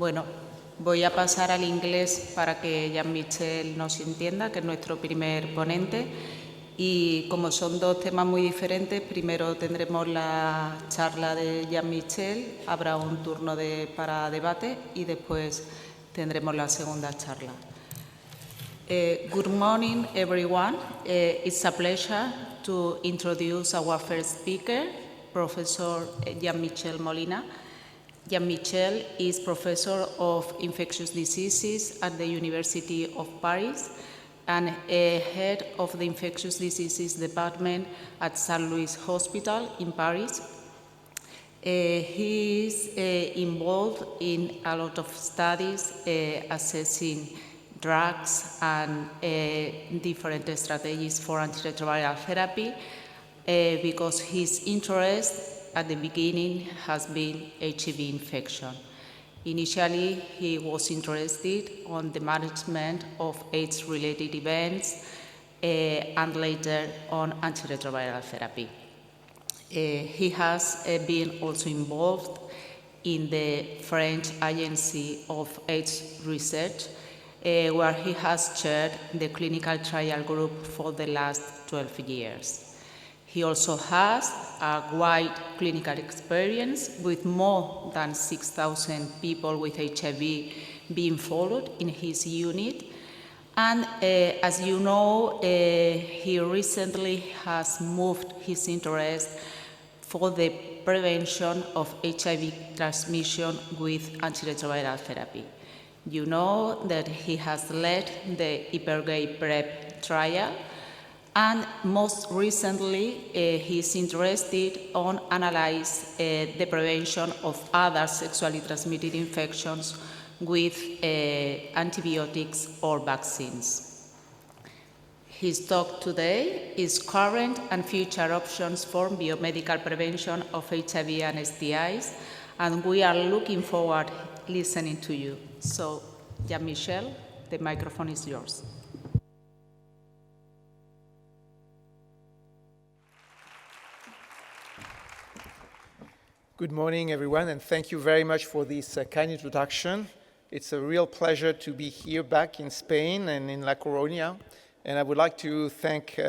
Bueno, voy a pasar al inglés para que Michel nos entienda, que es nuestro primer ponente. Y como son dos temas muy diferentes, primero tendremos la charla de Michel, habrá un turno para debate y después tendremos la segunda charla. Good morning, everyone. It's a pleasure to introduce our first speaker, Professor Michel Molina. Michel is Professor of Infectious Diseases at the University of Paris and Head of the Infectious Diseases Department at St. Louis Hospital in Paris. He is involved in a lot of studies assessing drugs and different strategies for antiretroviral therapy because his interest at the beginning has been HIV infection. Initially, he was interested on the management of AIDS-related events and later on antiretroviral therapy. He has been also involved in the French Agency of AIDS Research, where he has chaired the clinical trial group for the last 12 years. He also has a wide clinical experience with more than 6,000 people with HIV being followed in his unit. And as you know, he recently has moved his interest for the prevention of HIV transmission with antiretroviral therapy. You know that he has led the Hypergay PrEP trial, and most recently he is interested on analyze the prevention of other sexually transmitted infections with antibiotics or vaccines. His talk today is Current and Future Options for Biomedical Prevention of HIV and STIs, and we are looking forward listening to you. So, Michel, the microphone is yours. Good morning, everyone, and thank you very much for this kind introduction. It's a real pleasure to be here back in Spain and in La Coruña. And I would like to thank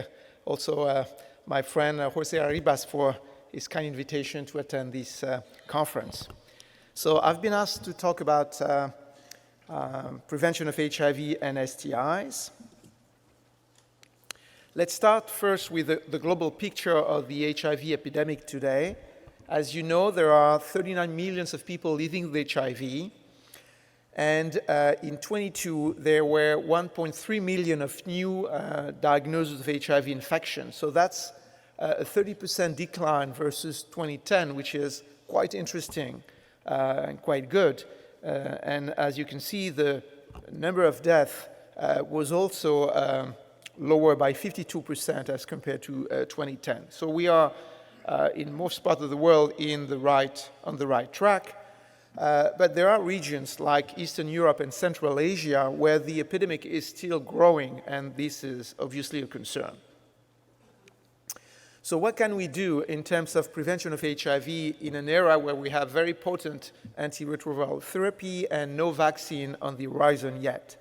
also my friend Jose Arribas for his kind invitation to attend this conference. So I've been asked to talk about prevention of HIV and STIs. Let's start first with the global picture of the HIV epidemic today. As you know, there are 39 million of people living with HIV, and in 22 there were 1.3 million of new diagnoses of HIV infection. So that's a 30% decline versus 2010, which is quite interesting and quite good. And as you can see, the number of deaths was also lower by 52% as compared to 2010. So we are in most parts of the world on the right track. But there are regions like Eastern Europe and Central Asia where the epidemic is still growing, and this is obviously a concern. So what can we do in terms of prevention of HIV in an era where we have very potent antiretroviral therapy and no vaccine on the horizon yet?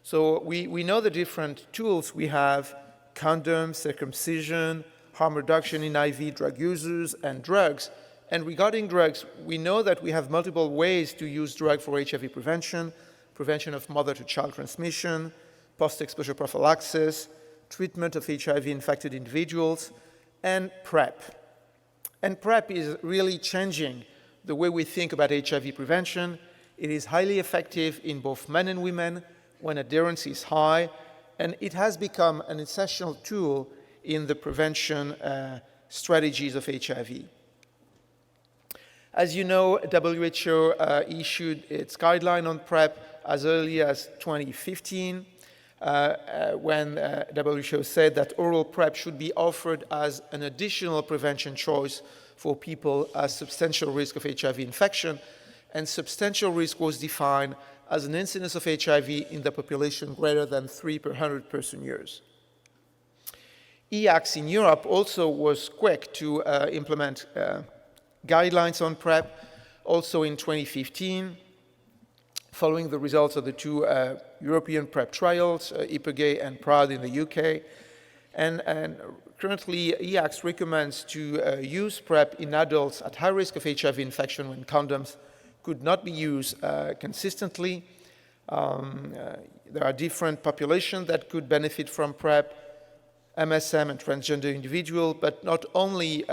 So we know the different tools we have: condoms, circumcision, harm reduction in IV drug users, and drugs. And regarding drugs, we know that we have multiple ways to use drugs for HIV prevention: prevention of mother-to-child transmission, post-exposure prophylaxis, treatment of HIV-infected individuals, and PrEP. And PrEP is really changing the way we think about HIV prevention. It is highly effective in both men and women when adherence is high, and it has become an essential tool in the prevention strategies of HIV. As you know, WHO issued its guideline on PrEP as early as 2015, when WHO said that oral PrEP should be offered as an additional prevention choice for people at substantial risk of HIV infection. And substantial risk was defined as an incidence of HIV in the population greater than 3 per 100 person years. EACS in Europe also was quick to implement guidelines on PrEP, also in 2015. following the results of the two European PrEP trials, IPEGAY and PROUD in the UK. And currently, EACTS recommends to use PrEP in adults at high risk of HIV infection when condoms could not be used consistently. There are different populations that could benefit from PrEP, MSM and transgender individuals, but not only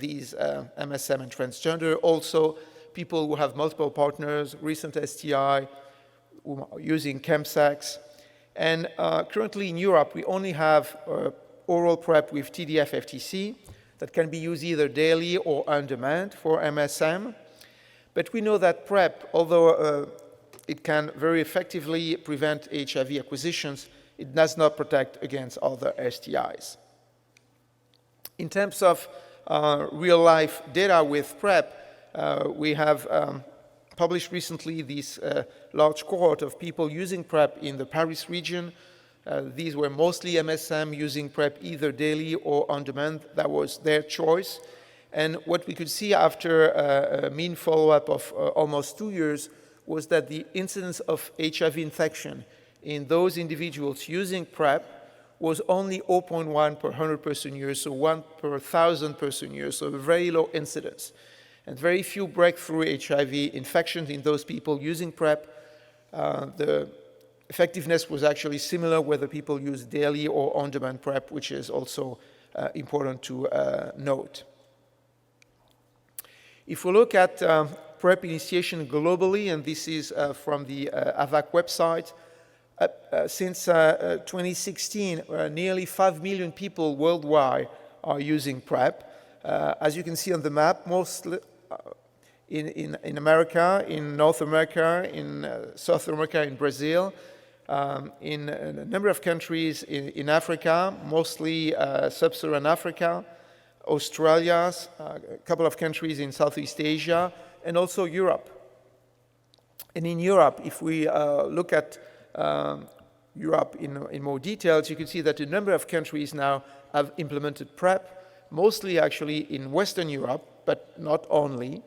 these MSM and transgender, also people who have multiple partners, recent STI, who are using chemsex. And currently in Europe, we only have oral PrEP with TDF-FTC that can be used either daily or on demand for MSM. But we know that PrEP, although it can very effectively prevent HIV acquisitions, it does not protect against other STIs. In terms of real-life data with PrEP, we have published recently this large cohort of people using PrEP in the Paris region. These were mostly MSM using PrEP either daily or on demand. That was their choice. And what we could see after a mean follow-up of almost 2 years was that the incidence of HIV infection in those individuals using PrEP was only 0.1 per 100 person years, so 1 per 1,000 person years, so a very low incidence. And very few breakthrough HIV infections in those people using PrEP. The effectiveness was actually similar whether people use daily or on-demand PrEP, which is also important to note. If we look at PrEP initiation globally, and this is from the AVAC website, since 2016, nearly 5 million people worldwide are using PrEP. As you can see on the map, mostly in America, in North America, in South America, in Brazil, in a number of countries in Africa, mostly sub-Saharan Africa, Australia, a couple of countries in Southeast Asia, and also Europe. And in Europe, if we look at Europe in more details, you can see that a number of countries now have implemented PrEP, mostly actually in Western Europe, but not only.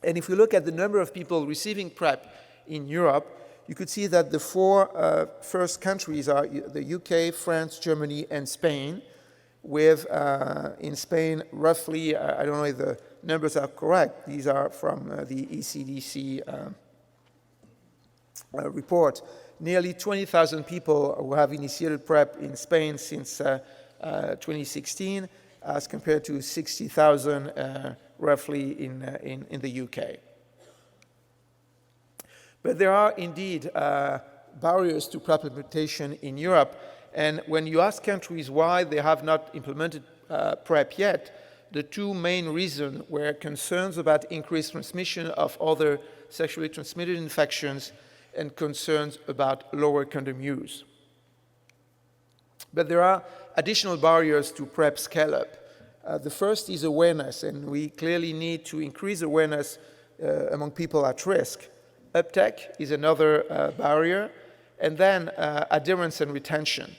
And if we look at the number of people receiving PrEP in Europe, you could see that the four first countries are the UK, France, Germany, and Spain, with in Spain roughly, I don't know if the numbers are correct, these are from the ECDC report, nearly 20,000 people who have initiated PrEP in Spain since 2016, as compared to 60,000 roughly in the UK. But there are indeed barriers to PrEP implementation in Europe, and when you ask countries why they have not implemented PrEP yet, the two main reasons were concerns about increased transmission of other sexually transmitted infections and concerns about lower condom use. But there are additional barriers to PrEP scale-up. The first is awareness, and we clearly need to increase awareness among people at risk. Uptake is another barrier, and then adherence and retention.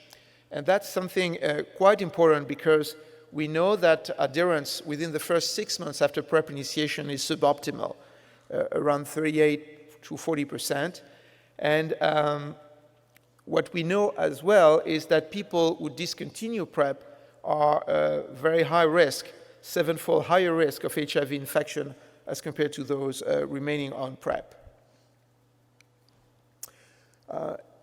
And that's something quite important because we know that adherence within the first 6 months after PrEP initiation is suboptimal, around 38 to 40%. And what we know as well is that people who discontinue PrEP are very high risk, 7-fold higher risk of HIV infection as compared to those remaining on PrEP.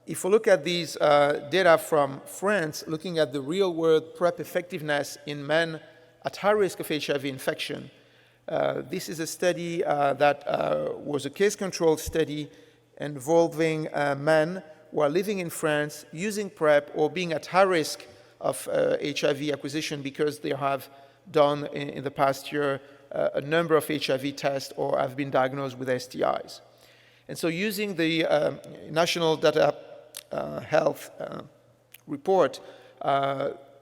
If we look at these data from France, looking at the real-world PrEP effectiveness in men at high risk of HIV infection, this is a study that was a case-controlled study involving men who are living in France, using PrEP, or being at high risk of HIV acquisition because they have done in the past year a number of HIV tests or have been diagnosed with STIs. And so using the National Data Health report,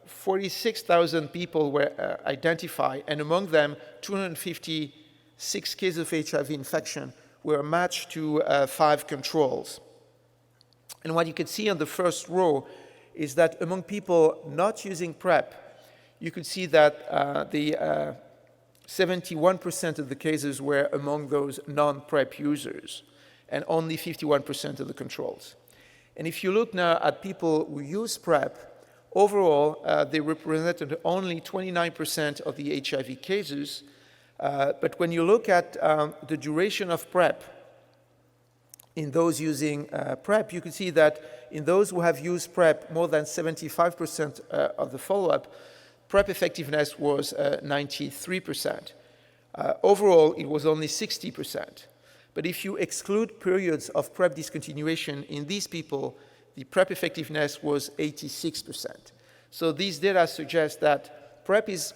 46,000 people were identified, and among them, 256 cases of HIV infection were matched to 5 controls. And what you can see on the first row is that among people not using PrEP, you could see that 71% of the cases were among those non-PrEP users. and only 51% of the controls. And if you look now at people who use PrEP, overall, they represented only 29% of the HIV cases. But when you look at the duration of PrEP in those using PrEP, you can see that in those who have used PrEP, more than 75% of the follow-up, PrEP effectiveness was 93%. Overall, it was only 60%. But if you exclude periods of PrEP discontinuation in these people, the PrEP effectiveness was 86%. So these data suggest that PrEP is,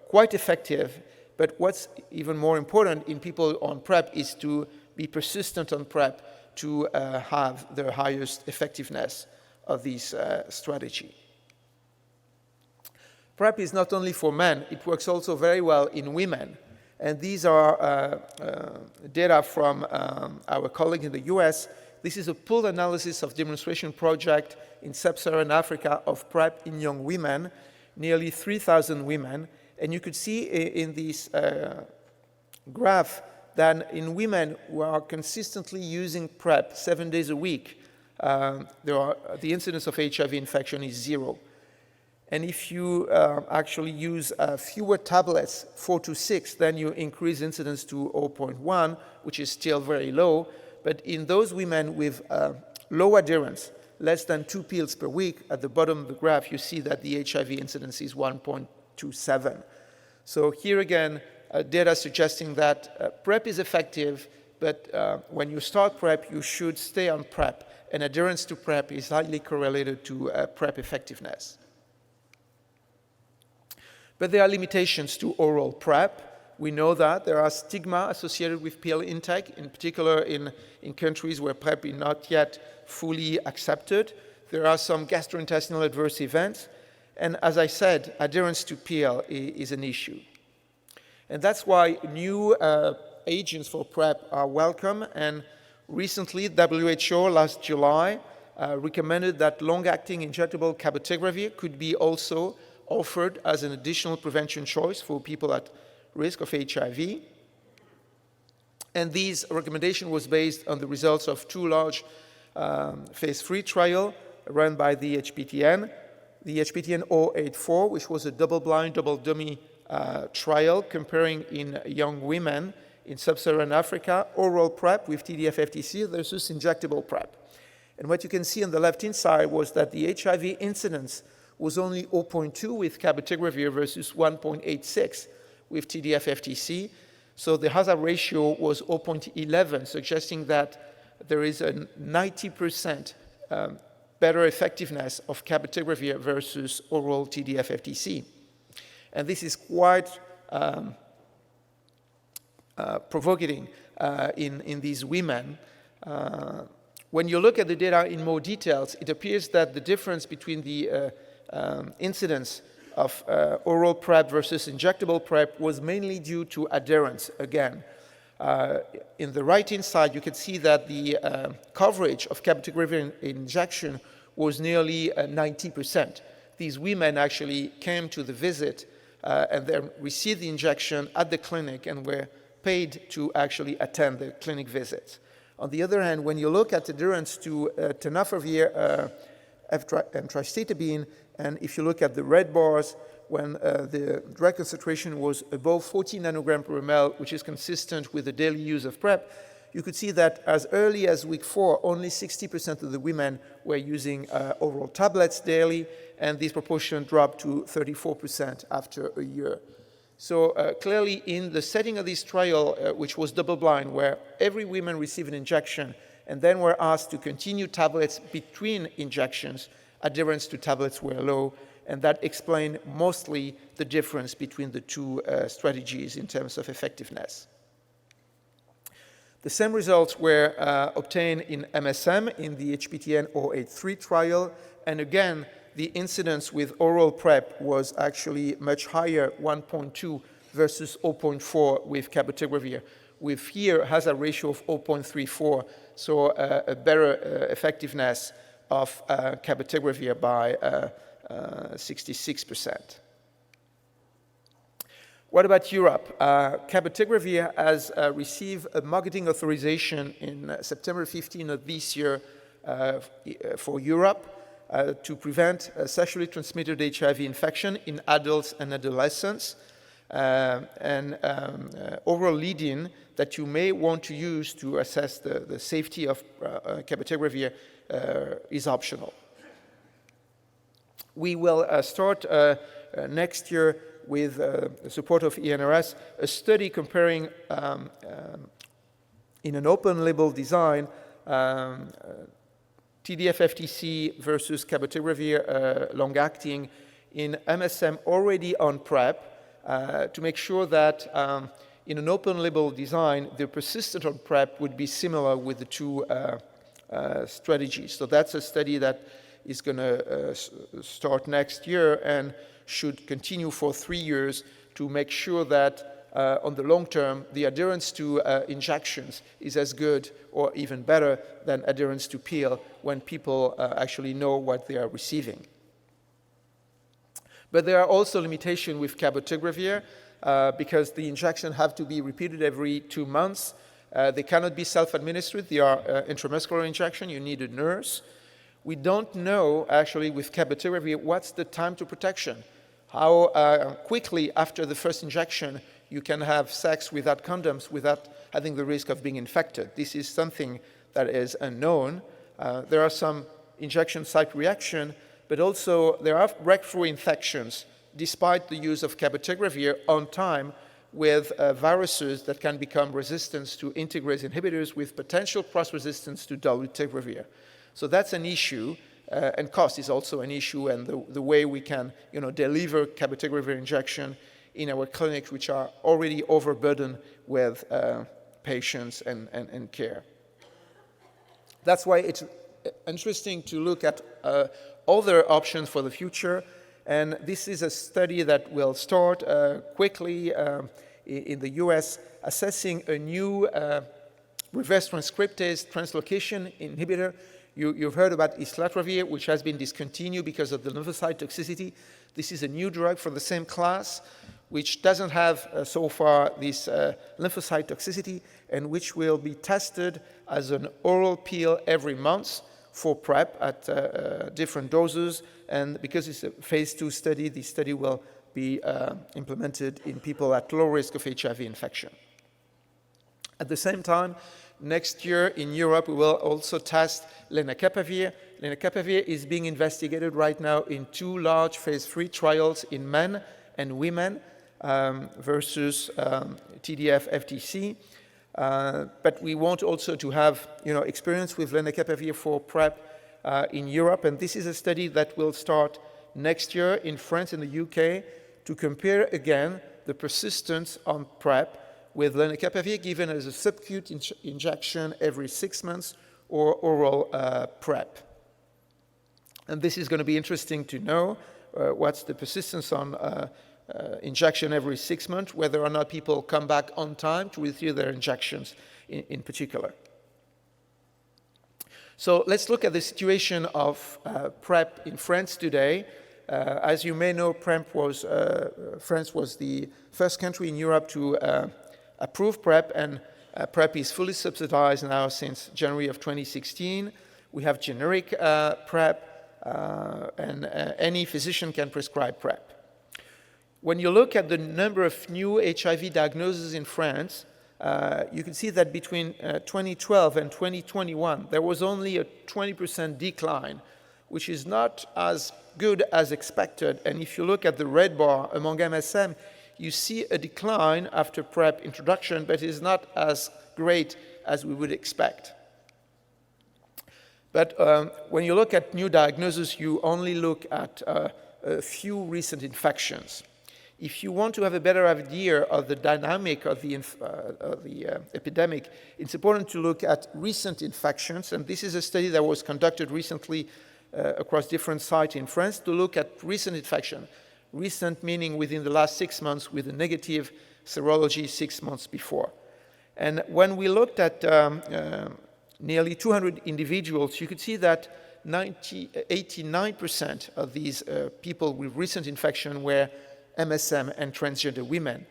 quite effective, but what's even more important in people on PrEP is to be persistent on PrEP to have the highest effectiveness of this strategy. PrEP is not only for men, it works also very well in women. And these are data from our colleague in the US. This is a pooled analysis of demonstration project in sub-Saharan Africa of PrEP in young women, nearly 3,000 women. And you could see in this graph that in women who are consistently using PrEP 7 days a week, the incidence of HIV infection is 0. And if you actually use fewer tablets, 4 to 6, then you increase incidence to 0.1, which is still very low. But in those women with low adherence, less than 2 pills per week, at the bottom of the graph, you see that the HIV incidence is 1.27. So here again, data suggesting that PrEP is effective, but when you start PrEP, you should stay on PrEP. And adherence to PrEP is highly correlated to PrEP effectiveness. But there are limitations to oral PrEP. We know that there are stigma associated with pill intake, in particular in countries where PrEP is not yet fully accepted. There are some gastrointestinal adverse events. And as I said, adherence to pill is an issue. And that's why new agents for PrEP are welcome. And recently, WHO, last July, recommended that long-acting injectable cabotegravir could be also offered as an additional prevention choice for people at risk of HIV. And this recommendation was based on the results of 2 large phase 3 trials run by the HPTN. The HPTN 084, which was a double-blind, double-dummy trial comparing in young women in sub-Saharan Africa, oral PrEP with TDF-FTC versus injectable PrEP. And what you can see on the left-hand side was that the HIV incidence was only 0.2 with cabotegravir versus 1.86 with TDF-FTC. So the hazard ratio was 0.11, suggesting that there is a 90% better effectiveness of cabotegravir versus oral TDF-FTC. And this is quite provocating in these women. When you look at the data in more details, it appears that the difference between the incidence of oral PrEP versus injectable PrEP was mainly due to adherence again. In the right-hand side, you can see that the coverage of cabotegravir injection was nearly 90%. These women actually came to the visit and then received the injection at the clinic and were paid to actually attend the clinic visits. On the other hand, when you look at adherence to tenofovir and tristatabine, and if you look at the red bars, when the drug concentration was above 40 nanogram per ml, which is consistent with the daily use of PrEP, you could see that as early as week 4, only 60% of the women were using oral tablets daily, and this proportion dropped to 34% after a year. So clearly in the setting of this trial, which was double-blind, where every woman received an injection and then were asked to continue tablets between injections, adherence to tablets were low, and that explained mostly the difference between the two strategies in terms of effectiveness. The same results were obtained in MSM in the HPTN 083 trial, and again, the incidence with oral PrEP was actually much higher, 1.2 versus 0.4 with cabotegravir, with here hazard ratio of 0.34, so a better effectiveness of cabotegravir by 66%. What about Europe? Cabotegravir has received a marketing authorization in September 15 of this year for Europe to prevent sexually transmitted HIV infection in adults and adolescents. Overall lead-in that you may want to use to assess the safety of cabotegravir is optional. We will start next year with the support of ENRS, a study comparing in an open label design TDF-FTC versus cabotegravir long-acting in MSM already on PrEP to make sure that in an open label design, the persistent on PrEP would be similar with the two strategies. So that's a study that is going to start next year and should continue for 3 years to make sure that on the long term, the adherence to injections is as good or even better than adherence to pill when people actually know what they are receiving. But there are also limitations with cabotegravir because the injections have to be repeated every 2 months. They cannot be self-administered. They are intramuscular injection. You need a nurse. We don't know, actually, with cabotegravir, what's the time to protection, how quickly after the first injection you can have sex without condoms without having the risk of being infected. This is something that is unknown. There are some injection site reaction, but also there are breakthrough infections despite the use of cabotegravir on time with viruses that can become resistant to integrase inhibitors with potential cross-resistance to dolutegravir. So that's an issue, and cost is also an issue, and the way we can deliver cabotegravir injection in our clinics, which are already overburdened with patients and care. That's why it's interesting to look at other options for the future, and this is a study that will start quickly in the US, assessing a new reverse transcriptase translocation inhibitor. You've heard about islatravir, which has been discontinued because of the lymphocyte toxicity. This is a new drug for the same class, which doesn't have so far this lymphocyte toxicity, and which will be tested as an oral pill every month for PrEP at different doses. And because it's a phase 2 study, the study will be implemented in people at low risk of HIV infection. At the same time, next year in Europe, we will also test lenacapavir. Lenacapavir is being investigated right now in 2 large phase 3 trials in men and women versus TDF-FTC. But we want also to have experience with lenacapavir for PrEP in Europe. And this is a study that will start next year in France and the UK to compare again the persistence on PrEP with lenacapavir given as a subcutaneous injection every 6 months or oral PrEP. And this is going to be interesting to know what's the persistence on injection every 6 months, whether or not people come back on time to receive their injections in particular. So let's look at the situation of PrEP in France today. As you may know, France was the first country in Europe to approve PrEP, and PrEP is fully subsidized now since January of 2016. We have generic PrEP, and any physician can prescribe PrEP. When you look at the number of new HIV diagnoses in France, you can see that between 2012 and 2021, there was only a 20% decline, which is not as good as expected. And if you look at the red bar among MSM, you see a decline after PrEP introduction, but it is not as great as we would expect. But when you look at new diagnoses, you only look at a few recent infections. If you want to have a better idea of the dynamic of the epidemic, it's important to look at recent infections, and this is a study that was conducted recently across different sites in France to look at recent infection. Recent meaning within the last 6 months with a negative serology 6 months before. And when we looked at nearly 200 individuals, you could see that 89% of these people with recent infection were MSM and transgender women.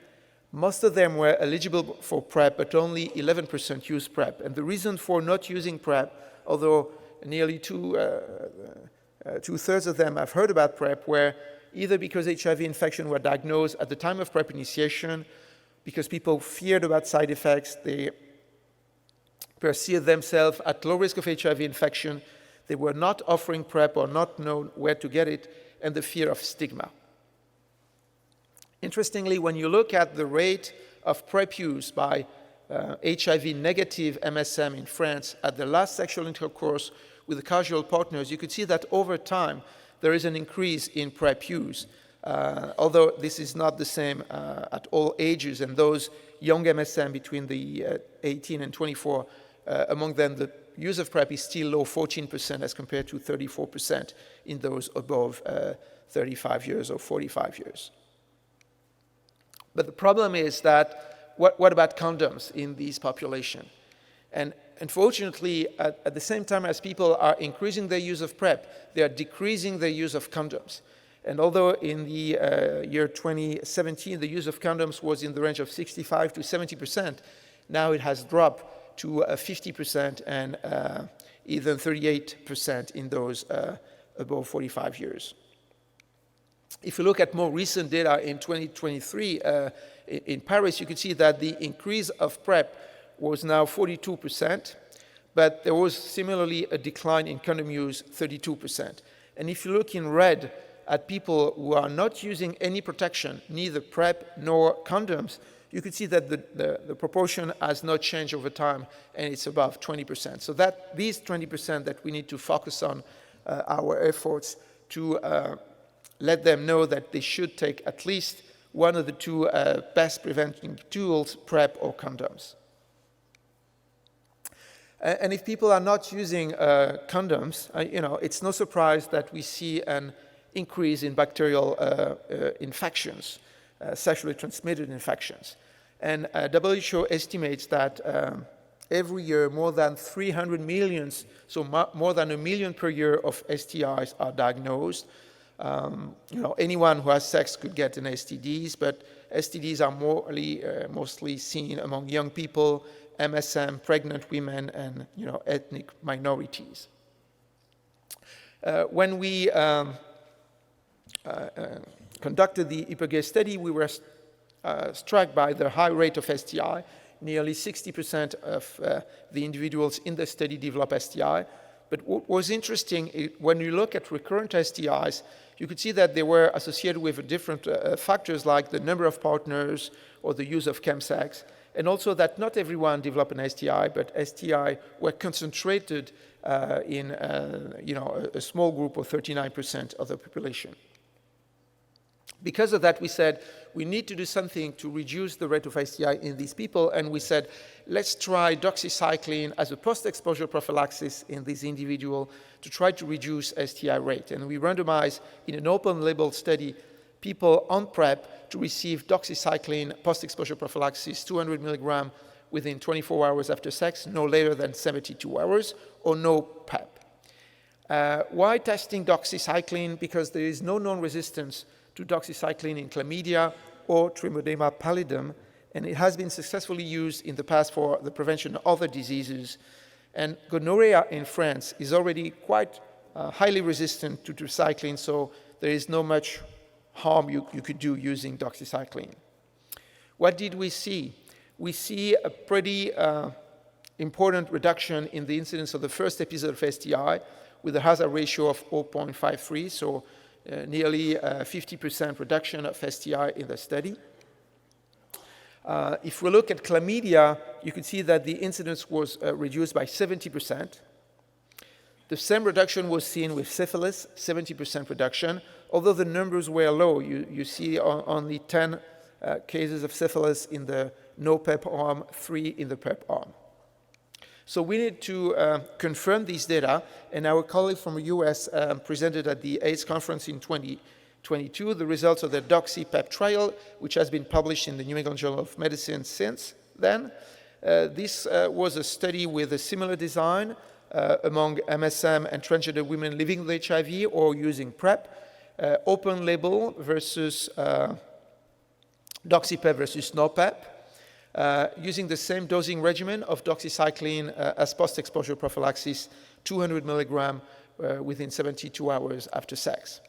Most of them were eligible for PrEP, but only 11% used PrEP. And the reason for not using PrEP, although nearly two-thirds of them have heard about PrEP, were either because HIV infection were diagnosed at the time of PrEP initiation, because people feared about side effects, they perceived themselves at low risk of HIV infection, they were not offering PrEP or not known where to get it, and the fear of stigma. Interestingly, when you look at the rate of PrEP use by HIV-negative MSM in France at the last sexual intercourse with the casual partners, you could see that over time there is an increase in PrEP use, although this is not the same at all ages, and those young MSM between the 18 and 24, among them the use of PrEP is still low, 14% as compared to 34% in those above 35 years or 45 years. But the problem is that, what about condoms in this population? And unfortunately, at the same time as people are increasing their use of PrEP, they are decreasing their use of condoms. And although in the year 2017, the use of condoms was in the range of 65 to 70%, now it has dropped to 50% and even 38% in those above 45 years. If you look at more recent data in 2023, in Paris, you can see that the increase of PrEP was now 42%, but there was similarly a decline in condom use, 32%. And if you look in red at people who are not using any protection, neither PrEP nor condoms, you can see that the proportion has not changed over time, and it's above 20%. So that these 20% that we need to focus on our efforts to let them know that they should take at least one of the two best preventing tools, PrEP or condoms. And if people are not using condoms, it's no surprise that we see an increase in bacterial infections, sexually transmitted infections. And WHO estimates that every year more than 300 million, so more than 1 million per year of STIs are diagnosed. Anyone who has sex could get an STDs, but STDs are mostly seen among young people, MSM, pregnant women, and ethnic minorities. When we conducted the Hypergay study, we were struck by the high rate of STI. Nearly 60% of the individuals in the study develop STI. But what was interesting, when you look at recurrent STIs, you could see that they were associated with different factors like the number of partners or the use of chemsex, and also that not everyone developed an STI, but STI were concentrated in a small group of 39% of the population. Because of that, we said we need to do something to reduce the rate of STI in these people, and we said let's try doxycycline as a post-exposure prophylaxis in this individual to try to reduce STI rate. And we randomized in an open-label study people on PrEP to receive doxycycline post-exposure prophylaxis 200 milligram within 24 hours after sex, no later than 72 hours, or no PrEP. Why testing doxycycline? Because there is no known resistance to doxycycline in chlamydia or Trichoderma pallidum, and it has been successfully used in the past for the prevention of other diseases. And gonorrhea in France is already quite highly resistant to doxycycline, so there is no much harm you could do using doxycycline. What did we see? We see a pretty important reduction in the incidence of the first episode of STI with a hazard ratio of 0.53, so nearly 50% reduction of STI in the study. If we look at chlamydia, you can see that the incidence was reduced by 70%. The same reduction was seen with syphilis, 70% reduction, although the numbers were low. You see only 10 cases of syphilis in the no PrEP arm, 3 in the PrEP arm. So we need to confirm these data, and our colleague from the US presented at the AIDS conference in 2022 the results of the doxy-PEP trial, which has been published in the New England Journal of Medicine since then. This was a study with a similar design among MSM and transgender women living with HIV or using PrEP, open label versus doxypep versus no pep, using the same dosing regimen of doxycycline as post-exposure prophylaxis, 200 milligram within 72 hours after sex.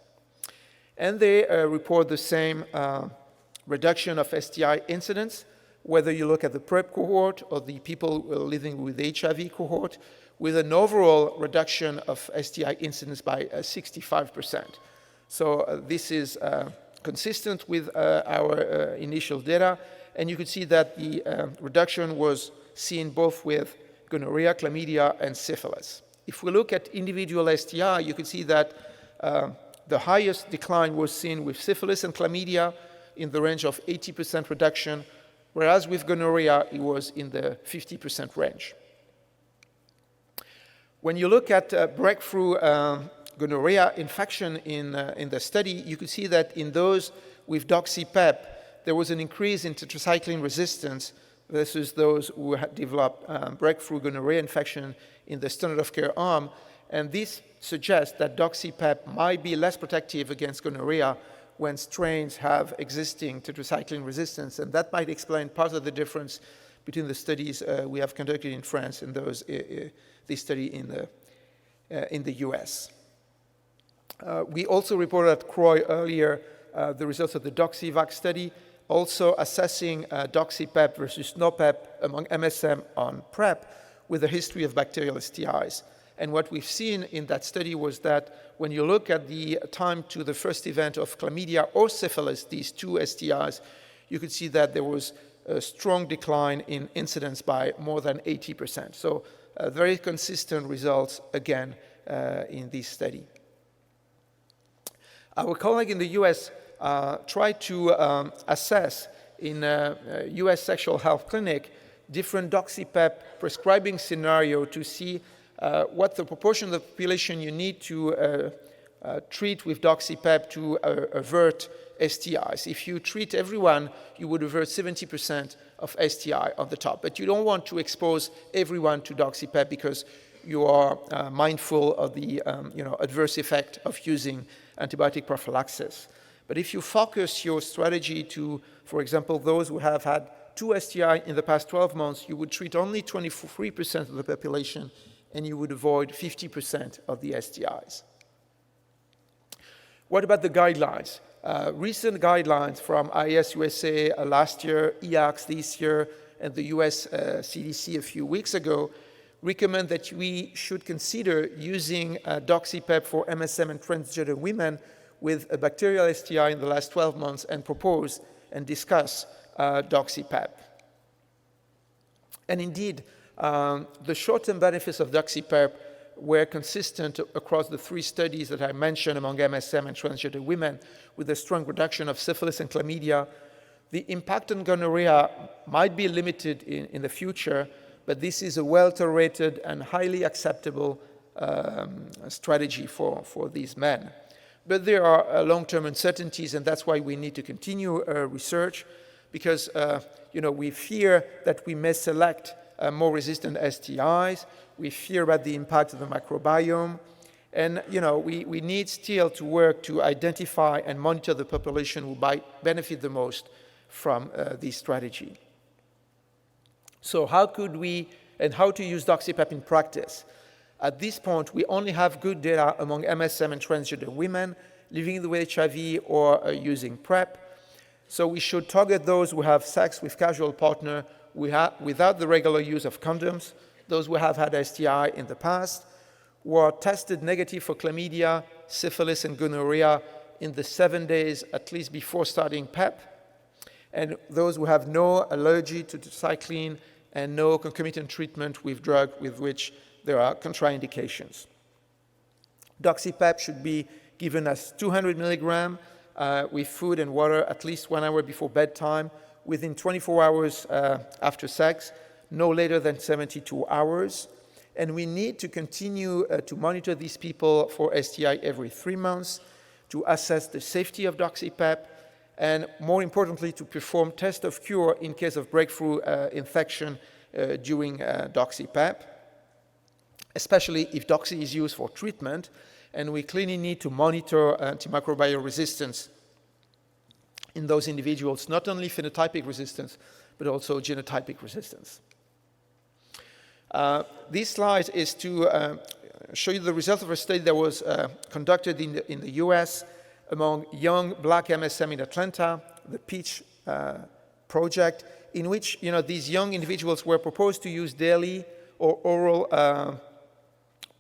And they report the same reduction of STI incidence, whether you look at the PrEP cohort or the people living with HIV cohort, with an overall reduction of STI incidence by 65%. So this is consistent with our initial data, and you can see that the reduction was seen both with gonorrhea, chlamydia, and syphilis. If we look at individual STI, you can see that the highest decline was seen with syphilis and chlamydia in the range of 80% reduction, whereas with gonorrhea, it was in the 50% range. When you look at breakthrough gonorrhea infection in the study, you can see that in those with doxypep, there was an increase in tetracycline resistance versus those who had developed breakthrough gonorrhea infection in the standard of care arm. And this suggests that doxypep might be less protective against gonorrhea when strains have existing tetracycline resistance. And that might explain part of the difference between the studies we have conducted in France and those this study in the US. We also reported at CROI earlier the results of the DoxyVac study, also assessing doxypep versus no pep among MSM on PrEP with a history of bacterial STIs. And what we've seen in that study was that when you look at the time to the first event of chlamydia or syphilis, these two STIs, you could see that there was a strong decline in incidence by more than 80%. So very consistent results, again, in this study. Our colleague in the US tried to assess in a US sexual health clinic different doxypep prescribing scenario to see what the proportion of the population you need to treat with doxypep to avert STIs. If you treat everyone, you would avert 70% of STI on the top. But you don't want to expose everyone to doxypep because you are mindful of the adverse effect of using antibiotic prophylaxis. But if you focus your strategy to, for example, those who have had 2 STI in the past 12 months, you would treat only 23% of the population and you would avoid 50% of the STIs. What about the guidelines? Recent guidelines from IAS USA last year, EACTS this year, and the US CDC a few weeks ago recommend that we should consider using doxypep for MSM and transgender women with a bacterial STI in the last 12 months and propose and discuss doxypep. And indeed, the short-term benefits of doxypep were consistent across the 3 studies that I mentioned among MSM and transgender women, with a strong reduction of syphilis and chlamydia. The impact on gonorrhea might be limited in the future, but this is a well-tolerated and highly acceptable strategy for these men. But there are long-term uncertainties, and that's why we need to continue research, because we fear that we may select more resistant STIs. We fear about the impact of the microbiome. And, we need still to work to identify and monitor the population who might benefit the most from this strategy. So how could we, and how to use doxypep in practice? At this point, we only have good data among MSM and transgender women living with HIV or using PrEP. So we should target those who have sex with casual partner without the regular use of condoms, those who have had STI in the past, who are tested negative for chlamydia, syphilis, and gonorrhea in the 7 days at least before starting PEP, and those who have no allergy to tetracycline and no concomitant treatment with drug with which there are contraindications. Doxypep should be given as 200 milligram with food and water at least 1 hour before bedtime, within 24 hours after sex, no later than 72 hours. And we need to continue to monitor these people for STI every 3 months to assess the safety of doxypep, and more importantly, to perform test of cure in case of breakthrough infection during doxypep, especially if doxy is used for treatment, and we clearly need to monitor antimicrobial resistance in those individuals, not only phenotypic resistance, but also genotypic resistance. This slide is to show you the result of a study that was conducted in the US among young black MSM in Atlanta, the PEACH project, in which these young individuals were proposed to use daily or oral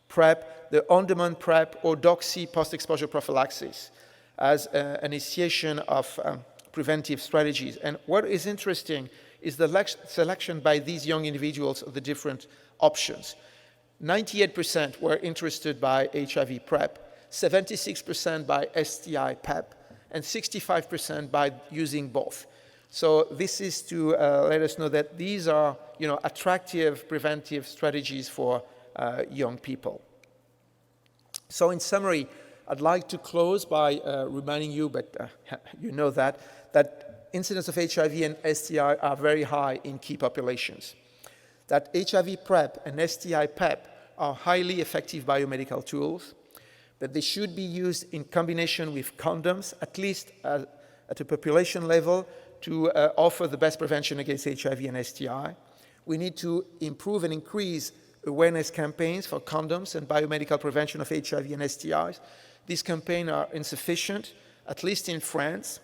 PrEP, the on-demand PrEP, or doxy post-exposure prophylaxis as an initiation of preventive strategies. And what is interesting is the selection by these young individuals of the different options. 98% were interested by HIV PrEP, 76% by STI PEP, and 65% by using both. So this is to let us know that these are attractive preventive strategies for young people. So in summary, I'd like to close by reminding you, but you know that incidence of HIV and STI are very high in key populations. That HIV PrEP and STI PEP are highly effective biomedical tools, that they should be used in combination with condoms, at least at a population level, to offer the best prevention against HIV and STI. We need to improve and increase awareness campaigns for condoms and biomedical prevention of HIV and STIs. These campaigns are insufficient, at least in France.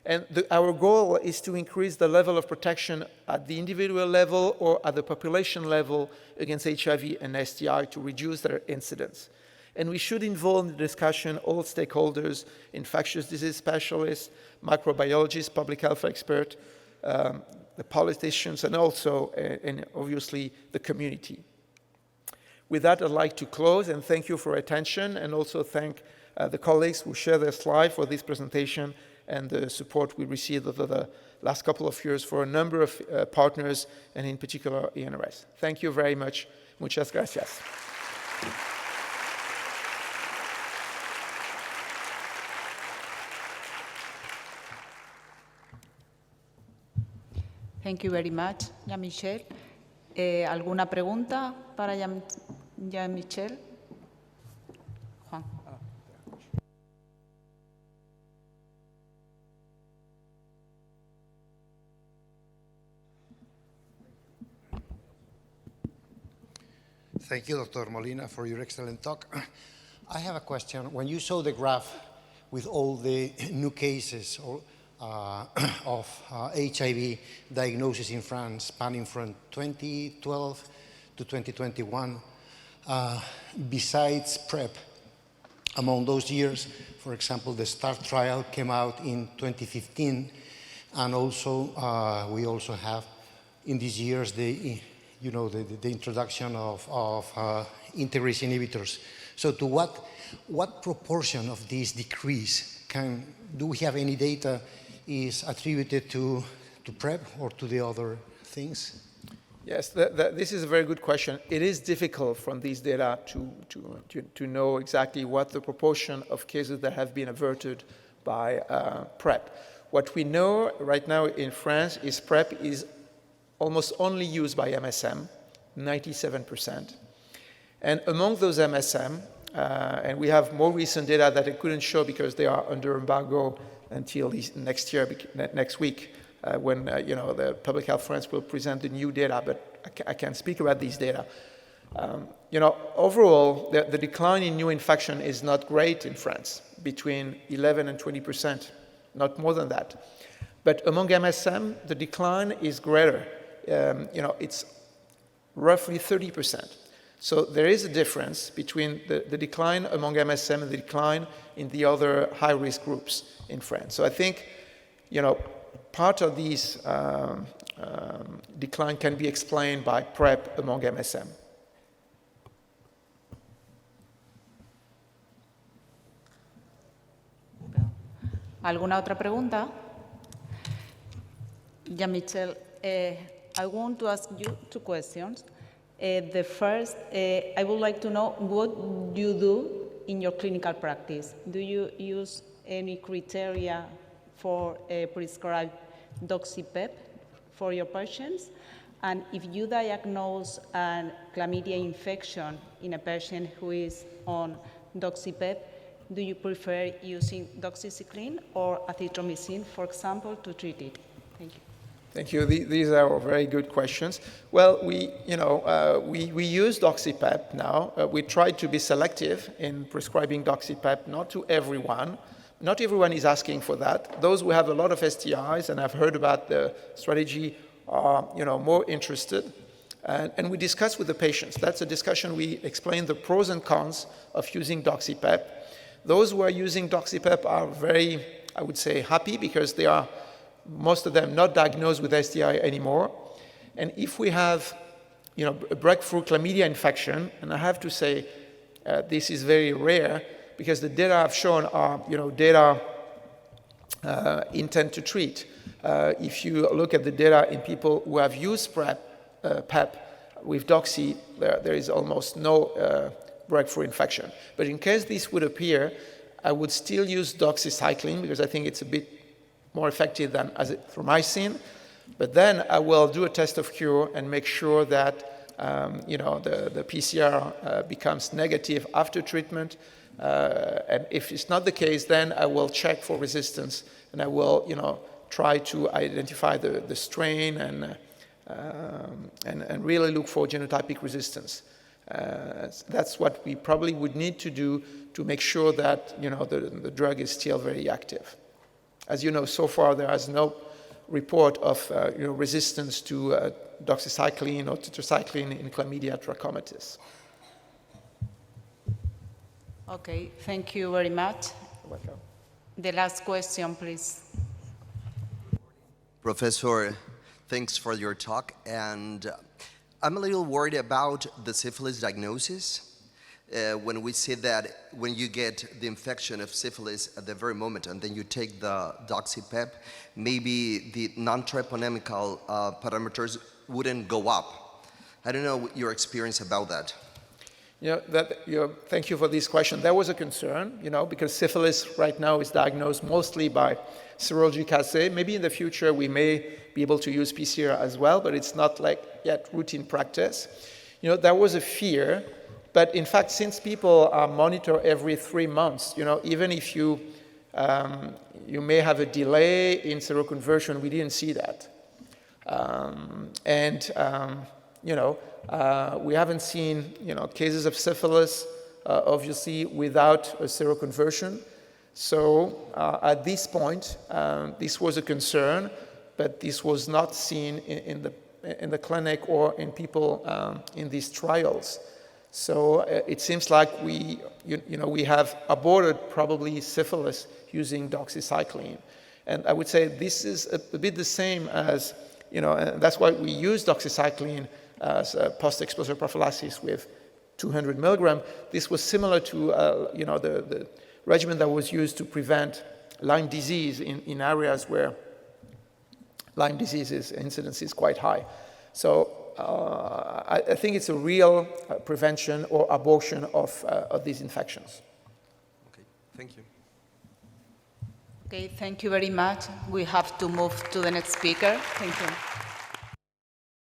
And our goal is to increase the level of protection at the individual level or at the population level against HIV and STI to reduce their incidence. And we should involve in the discussion all stakeholders, infectious disease specialists, microbiologists, public health experts, the politicians, and also, and obviously, the community. With that, I'd like to close and thank you for your attention, and also thank the colleagues who share their slide for this presentation and the support we received over the last couple of years for a number of partners, and in particular, ENRS. Thank you very much. Muchas gracias. Thank you very much, Jean-Michel. ¿Alguna pregunta para Jean-Michel? Juan. Thank you, Dr. Molina, for your excellent talk. I have a question. When you show the graph with all the new cases of HIV diagnosis in France, spanning from 2012 to 2021, besides PrEP, among those years, for example, the START trial came out in 2015, and also we also have in these years the introduction of integrase inhibitors. So to what proportion of this decrease do we have any data is attributed to PrEP or to the other things? Yes, this is a very good question. It is difficult from these data to know exactly what the proportion of cases that have been averted by PrEP. What we know right now in France is PrEP is almost only used by MSM, 97%. And among those MSM, and we have more recent data that I couldn't show because they are under embargo until next week, when the Public Health France will present the new data, but I can't speak about these data. Overall, the decline in new infection is not great in France, between 11 and 20%, not more than that. But among MSM, the decline is greater. It's roughly 30%. So there is a difference between the decline among MSM and the decline in the other high-risk groups in France. So I think, part of these decline can be explained by PrEP among MSM. ¿Alguna otra pregunta? Jean-Michel, I want to ask you two questions. The first, I would like to know what you do in your clinical practice. Do you use any criteria for prescribe doxy-PEP for your patients? And if you diagnose a chlamydia infection in a patient who is on doxy-PEP, do you prefer using doxycycline or azithromycin, for example, to treat it? Thank you. Thank you. These are very good questions. Well, we use doxypep now. We try to be selective in prescribing doxypep, not to everyone. Not everyone is asking for that. Those who have a lot of STIs and have heard about the strategy are, more interested. And we discuss with the patients. That's a discussion. We explain the pros and cons of using doxypep. Those who are using doxypep are very, I would say, happy because they are, most of them, not diagnosed with STI anymore. And if we have, a breakthrough chlamydia infection, and I have to say this is very rare because the data I've shown are, data intent to treat. If you look at the data in people who have used PEP with doxy, there is almost no breakthrough infection. But in case this would appear, I would still use doxycycline because I think it's a bit more effective than azithromycin. But then I will do a test of cure and make sure that the PCR becomes negative after treatment. And if it's not the case, then I will check for resistance and I will, try to identify the strain and really look for genotypic resistance. That's what we probably would need to do to make sure that, the drug is still very active. As you know, so far there is no report of resistance to doxycycline or tetracycline in chlamydia trachomatis. Okay, thank you very much. You're welcome. The last question, please. Professor, thanks for your talk. And I'm a little worried about the syphilis diagnosis. When we say that when you get the infection of syphilis at the very moment and then you take the doxypep, maybe the non-treponemical parameters wouldn't go up. I don't know your experience about that. Thank you for this question. There was a concern, because syphilis right now is diagnosed mostly by serologic assay. Maybe in the future we may be able to use PCR as well, but it's not yet routine practice. There was a fear. But in fact, since people are monitored every 3 months, even if you may have a delay in seroconversion, we didn't see that. We haven't seen, cases of syphilis, obviously, without a seroconversion. So at this point, this was a concern, but this was not seen in the clinic or in people in these trials. So it seems like we have aborted probably syphilis using doxycycline. And I would say this is a bit the same as, and that's why we use doxycycline as post-exposure prophylaxis with 200 milligram. This was similar to, the regimen that was used to prevent Lyme disease in areas where Lyme disease incidence is quite high. So I think it's a real prevention or abortion of these infections. Okay, thank you. Okay, thank you very much. We have to move to the next speaker. Thank you.